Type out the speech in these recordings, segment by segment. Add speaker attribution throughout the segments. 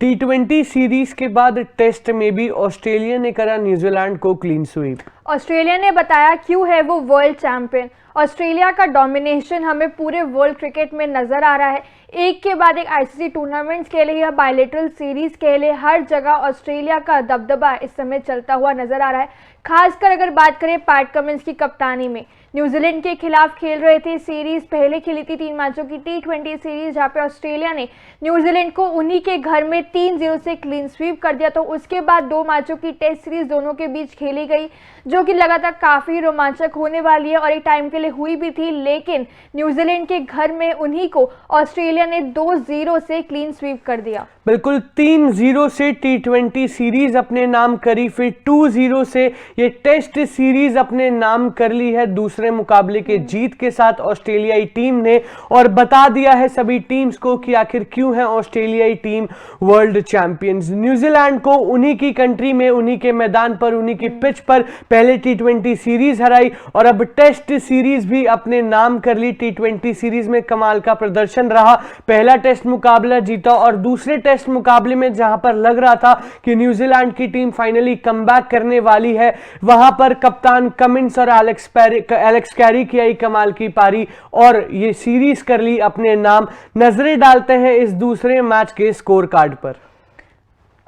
Speaker 1: T20 series के बाद test में भी ऑस्ट्रेलिया ने करा न्यूजीलैंड को क्लीन स्वीप।
Speaker 2: ऑस्ट्रेलिया ने बताया क्यों है वो वर्ल्ड चैंपियन। ऑस्ट्रेलिया का डोमिनेशन हमें पूरे वर्ल्ड क्रिकेट में नजर आ रहा है। एक के बाद एक आईसीसी टूर्नामेंट्स के लिए या बायलैटरल सीरीज के लिए हर जगह ऑस्ट्रेलिया का दबदबा इस समय चलता हुआ नजर आ रहा है। खासकर अगर बात करें पैट कमिंस की कप्तानी में, न्यूजीलैंड के खिलाफ खेल रहे थे सीरीज, पहले खेली थी 3 मैचों की T20 सीरीज जहां पे ऑस्ट्रेलिया ने न्यूजीलैंड को उन्हीं के घर में 3-0 से क्लीन स्वीप कर दिया। तो उसके बाद 2 मैचों की टेस्ट सीरीज दोनों के बीच खेली गई जो कि लगातार काफी रोमांचक होने वाली है और एक टाइम के लिए हुई भी थी, लेकिन न्यूजीलैंड के घर में उन्हीं को ऑस्ट्रेलिया ने 2-0 से क्लीन स्वीप कर दिया।
Speaker 1: बिल्कुल 3-0 से T20 सीरीज अपने नाम करी, फिर 2-0 से ये टेस्ट सीरीज अपने नाम कर ली है दूसरे मुकाबले के जीत के साथ ऑस्ट्रेलियाई टीम ने, और बता दिया है सभी टीम्स को कि आखिर क्यों है ऑस्ट्रेलियाई टीम वर्ल्ड चैंपियंस। न्यूजीलैंड को उन्हीं की कंट्री में, उन्हीं के मैदान पर, उन्हीं की पिच पर पहले T20 सीरीज हराई और अब टेस्ट सीरीज भी अपने नाम कर ली। T20 सीरीज में कमाल का प्रदर्शन रहा, पहला टेस्ट मुकाबला जीता और दूसरे टेस्ट मुकाबले में जहां पर लग रहा था कि न्यूजीलैंड की टीम फाइनली कमबैक करने वाली है, वहां पर कप्तान कमिंस और एलेक्स कैरी की आई कमाल की पारी और ये सीरीज कर ली अपने नाम। नजरें डालते हैं इस दूसरे मैच के स्कोर कार्ड पर।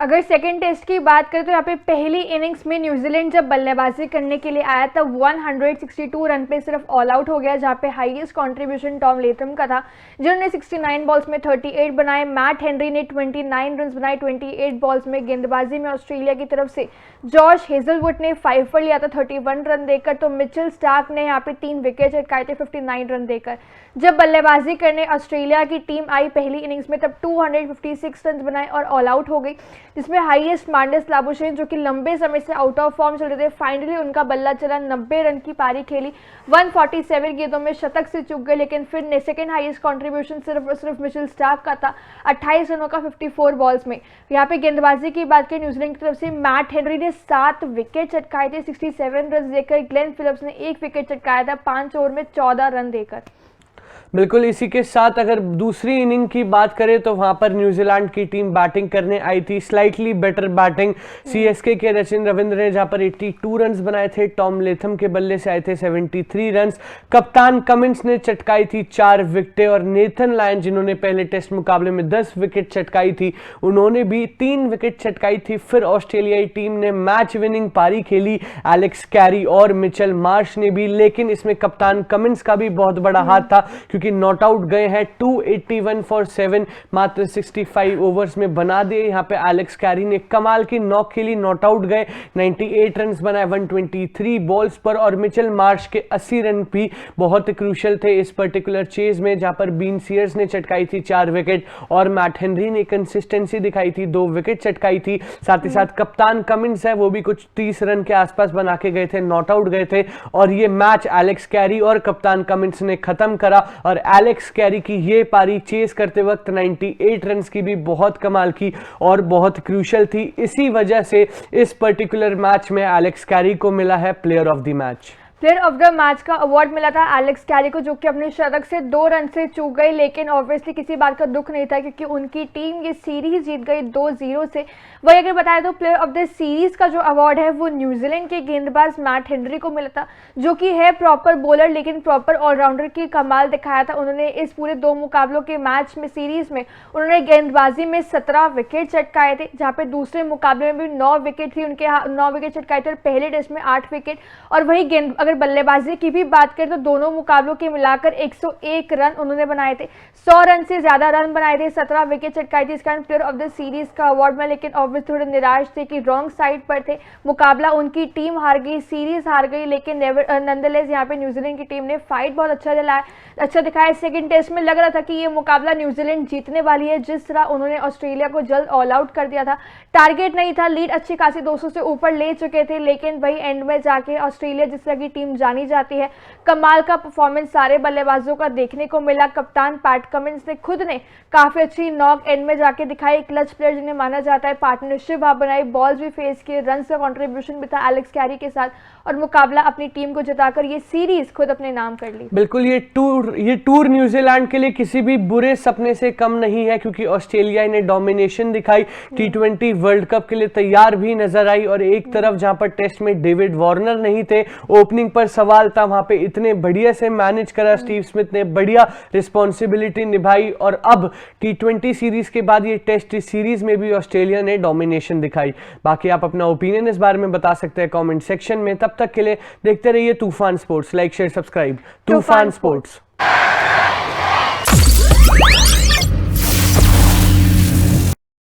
Speaker 2: अगर सेकेंड टेस्ट की बात करें तो यहाँ पे पहली इनिंग्स में न्यूजीलैंड जब बल्लेबाजी करने के लिए आया तब 162 रन पे सिर्फ ऑल आउट हो गया, जहाँ पे हाईएस्ट कंट्रीब्यूशन टॉम लेथम का था जिन्होंने 69 बॉल्स में 38 बनाए। मैट हेनरी ने 29 रन बनाए 28 बॉल्स में। गेंदबाजी में ऑस्ट्रेलिया की तरफ से जॉश हेजलवुड ने 5 पर लिया था 31 रन देकर, तो मिचेल स्टार्क ने यहाँ पे 3 विकेट चटकाए थे 59 रन देकर। जब बल्लेबाजी करने ऑस्ट्रेलिया की टीम आई पहली इनिंग्स में तब 256 रन बनाए और ऑल आउट हो गई, जिसमें हाईएस्ट मार्नस लाबुशेन जो कि लंबे समय से आउट ऑफ फॉर्म चल रहे थे, फाइनली उनका बल्ला चला, 90 रन की पारी खेली, 147 गेंदों में शतक से चूक गए। लेकिन फिर सेकंड हाईएस्ट कंट्रीब्यूशन सिर्फ मिचेल स्टार्क का था 28 रनों का 54 बॉल्स में। यहाँ पे गेंदबाजी की बात करें न्यूजीलैंड की तरफ से मैट हेनरी ने 7 विकेट चटकाए थे 67 रन देकर। ग्लेन फिलिप्स ने 1 विकेट चटकाया था 5 ओवर में 14 रन देकर।
Speaker 1: बिल्कुल इसी के साथ अगर दूसरी इनिंग की बात करें तो वहां पर न्यूजीलैंड की टीम बैटिंग करने आई थी, स्लाइटली बेटर बैटिंग। सीएसके के रचिन रविंद्र ने जहां पर 82 रन्स बनाए थे, टॉम लेथम के बल्ले से आए थे 73 रन्स। कप्तान कमिंस ने चटकाई थी 4 विकेटें और नेथन लायन जिन्होंने पहले टेस्ट मुकाबले में 10 विकेट चटकाई थी, उन्होंने भी 3 विकेट चटकाई थी। फिर ऑस्ट्रेलियाई टीम ने मैच विनिंग पारी खेली, एलेक्स कैरी और मिचेल मार्श ने भी, लेकिन इसमें कप्तान कमिंस का भी बहुत बड़ा हाथ था क्योंकि नॉट आउट गए हैं 281 फॉर 7 मात्र 65 ओवर्स में बना दिए। यहां पे एलेक्स कैरी ने कमाल की नॉक खेली, नॉट आउट गए, 98 रन बनाए 123 बॉल्स पर, और मिचेल मार्श के 80 रन भी बहुत क्रूशल थे इस पर्टिकुलर चेज में, जहां पर बीन सीयर्स ने चटकाई थी 4 विकेट और मैट हेनरी ने कंसिस्टेंसी दिखाई थी, 2 विकेट चटकाई थी। साथ ही साथ कप्तान कमिंस है वो भी कुछ 30 रन के आसपास बना के गए थे, नॉट आउट गए थे, और ये मैच एलेक्स कैरी और कप्तान कमिंस ने खत्म करा। और एलेक्स कैरी की ये पारी चेस करते वक्त 98 रन की भी बहुत कमाल की और बहुत क्रूशल थी। इसी वजह से इस पर्टिकुलर मैच में एलेक्स कैरी को मिला है player of the match.
Speaker 2: Player of the match का अवार्ड मिला था एलेक्स कैरी को, जो कि अपने शतक से 2 रन से चूक गए, लेकिन ऑब्वियसली किसी बात का दुख नहीं था क्योंकि उनकी टीम ये सीरीज जीत गई 2-0 से। वही अगर बताया तो प्लेयर ऑफ द सीरीज का जो अवार्ड है वो न्यूजीलैंड के गेंदबाज मैट हेनरी को मिला था, जो कि है प्रॉपर बॉलर लेकिन प्रॉपर ऑलराउंडर की कमाल दिखाया था उन्होंने। इस पूरे 2 मुकाबलों के मैच में सीरीज में उन्होंने गेंदबाजी में 17 विकेट चटकाए थे, जहाँ पे दूसरे मुकाबले में भी 9 विकेट थी उनके, 9 विकेट चटकाए थे और पहले टेस्ट में 8 विकेट। और वही अगर बल्लेबाजी की भी बात करें तो दोनों मुकाबलों के मिलाकर 101 रन उन्होंने बनाए थे, 100 रन से ज्यादा रन बनाए थे, 17 विकेट चटकाई थी, इस कारण प्लेयर ऑफ द सीरीज का अवार्ड में। लेकिन ऑब्वियसली थोड़े निराश थे कि रॉन्ग साइड पर थे, मुकाबला उनकी टीम हार गई, सीरीज हार गई, लेकिन नंदलेस यहाँ पे न्यूजीलैंड की टीम ने फाइट बहुत अच्छा दिखाया। सेकंड टेस्ट में लग रहा था कि ये मुकाबला न्यूजीलैंड जीतने वाली है, जिस तरह उन्होंने ऑस्ट्रेलिया को जल्द ऑल आउट कर दिया था। टारगेट नहीं था, लीड अच्छी खासी 200 से ऊपर ले चुके थे, लेकिन वही एंड में जाके ऑस्ट्रेलिया जिस तरह की टीम जानी जाती है। कमाल का परफॉर्मेंस सारे बल्लेबाजों का देखने को मिला। कप्तान पैट कमिंस ने खुद ने काफी अच्छी नॉक एंड में जाके दिखाई। क्लच प्लेयर जिन्हें माना जाता है, पार्टनरशिप वहां बनाई, बॉल्स भी फेस किए, रन का कंट्रीब्यूशन भी था एलेक्स कैरी के साथ और मुकाबला अपनी टीम को जिताकर ये सीरीज खुद अपने नाम कर ली।
Speaker 1: बिल्कुल, ये टूर न्यूजीलैंड के लिए किसी भी बुरे सपने से कम नहीं है, क्योंकि ऑस्ट्रेलिया ने डोमिनेशन दिखाई, टी20 वर्ल्ड कप के लिए तैयार भी नजर आई। और एक तरफ जहां पर टेस्ट में डेविड वार्नर नहीं थे, ओपनिंग पर सवाल था, वहां पे इतने बढ़िया से मैनेज करा स्टीव स्मिथ ने, बढ़िया रिस्पॉन्सिबिलिटी निभाई। और अब टी20 सीरीज के बाद ये टेस्ट सीरीज में भी ऑस्ट्रेलिया ने डोमिनेशन दिखाई। बाकी आप अपना ओपिनियन इस बारे में बता सकते हैं कमेंट सेक्शन में। तब तक के लिए देखते रहिए तूफान स्पोर्ट्स। Like share subscribe. तूफान स्पोर्ट्स।